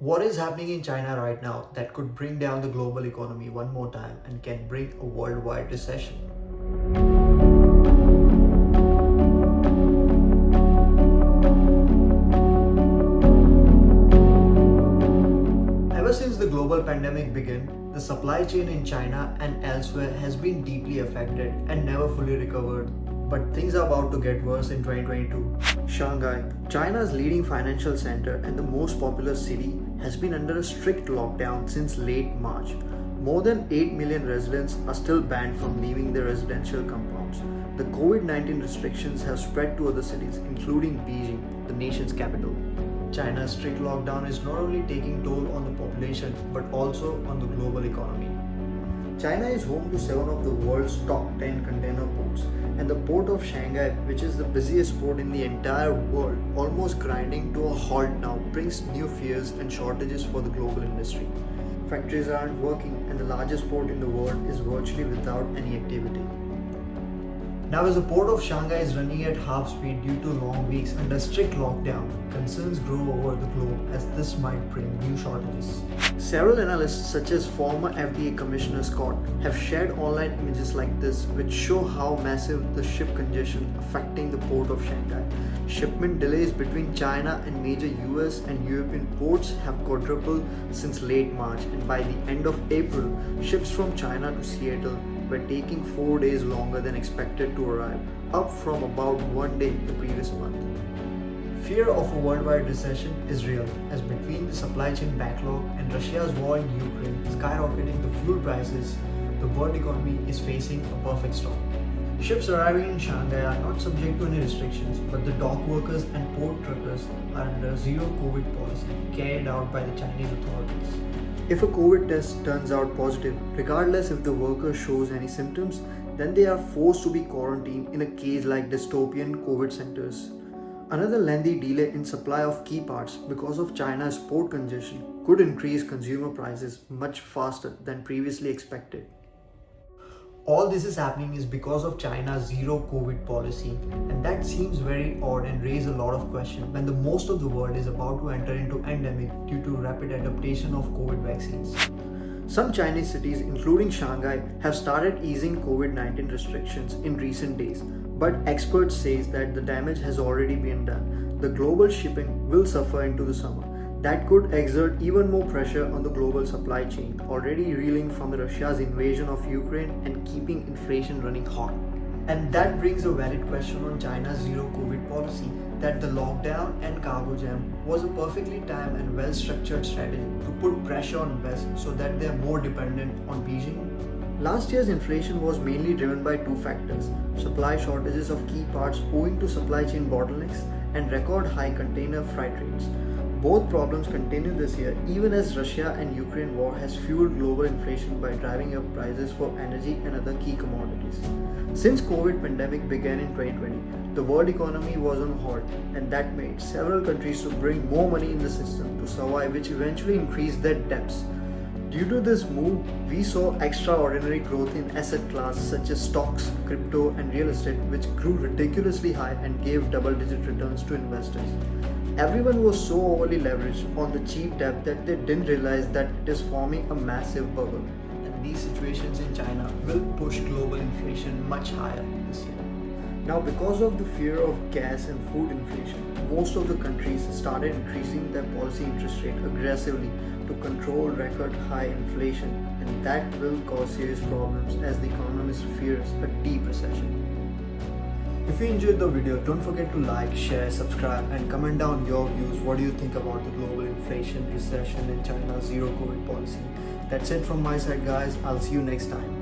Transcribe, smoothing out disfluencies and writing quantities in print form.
What is happening in China right now that could bring down the global economy one more time and can bring a worldwide recession? Ever since the global pandemic began, the supply chain in China and elsewhere has been deeply affected and never fully recovered. But things are about to get worse in 2022. Shanghai, China's leading financial center and the most populous city, has been under a strict lockdown since late March. More than 8 million residents are still banned from leaving their residential compounds. The COVID-19 restrictions have spread to other cities, including Beijing, the nation's capital. China's strict lockdown is not only taking toll on the population but also on the global economy. China is home to 7 of the world's top 10 container ports, and the port of Shanghai, which is the busiest port in the entire world, almost grinding to a halt now, brings new fears and shortages for the global industry. Factories aren't working, and the largest port in the world is virtually without any activity. Now, as the port of Shanghai is running at half speed due to long weeks under strict lockdown, concerns grow over the globe as this might bring new shortages. Several analysts, such as former FDA Commissioner Scott, have shared online images like this which show how massive the ship congestion affecting the port of Shanghai. Shipment delays between China and major US and European ports have quadrupled since late March, and by the end of April, ships from China to Seattle were taking 4 days longer than expected to arrive, up from about 1 day the previous month. Fear of a worldwide recession is real, as between the supply chain backlog and Russia's war in Ukraine skyrocketing the fuel prices, the world economy is facing a perfect storm. Ships arriving in Shanghai are not subject to any restrictions, but the dock workers and port truckers are under zero COVID policy carried out by the Chinese authorities. If a COVID test turns out positive, regardless if the worker shows any symptoms, then they are forced to be quarantined in a cage like dystopian COVID centers. Another lengthy delay in supply of key parts because of China's port congestion could increase consumer prices much faster than previously expected. All this is happening is because of China's zero COVID policy, and that seems very odd and raises a lot of questions when the most of the world is about to enter into endemic due to rapid adaptation of COVID vaccines. Some Chinese cities, including Shanghai, have started easing COVID-19 restrictions in recent days, but experts say that the damage has already been done. The global shipping will suffer into the summer. That could exert even more pressure on the global supply chain, already reeling from Russia's invasion of Ukraine and keeping inflation running hot. And that brings a valid question on China's zero COVID policy, that the lockdown and cargo jam was a perfectly timed and well-structured strategy to put pressure on West so that they are more dependent on Beijing. Last year's inflation was mainly driven by two factors: supply shortages of key parts owing to supply chain bottlenecks and record high container freight rates. Both problems continue this year, even as Russia and Ukraine war has fueled global inflation by driving up prices for energy and other key commodities. Since COVID pandemic began in 2020, the world economy was on halt, and that made several countries to bring more money in the system to survive, which eventually increased their debts. Due to this move, we saw extraordinary growth in asset classes such as stocks, crypto, and real estate, which grew ridiculously high and gave double-digit returns to investors. Everyone was so overly leveraged on the cheap debt that they didn't realize that it is forming a massive bubble. And these situations in China will push global inflation much higher this year. Now, because of the fear of gas and food inflation, most of the countries started increasing their policy interest rate aggressively to control record high inflation, and that will cause serious problems as the economist fears a deep recession. If you enjoyed the video, don't forget to like, share, subscribe, and comment down your views. What do you think about the global inflation, recession, and China's zero COVID policy? That's it from my side, guys. I'll see you next time.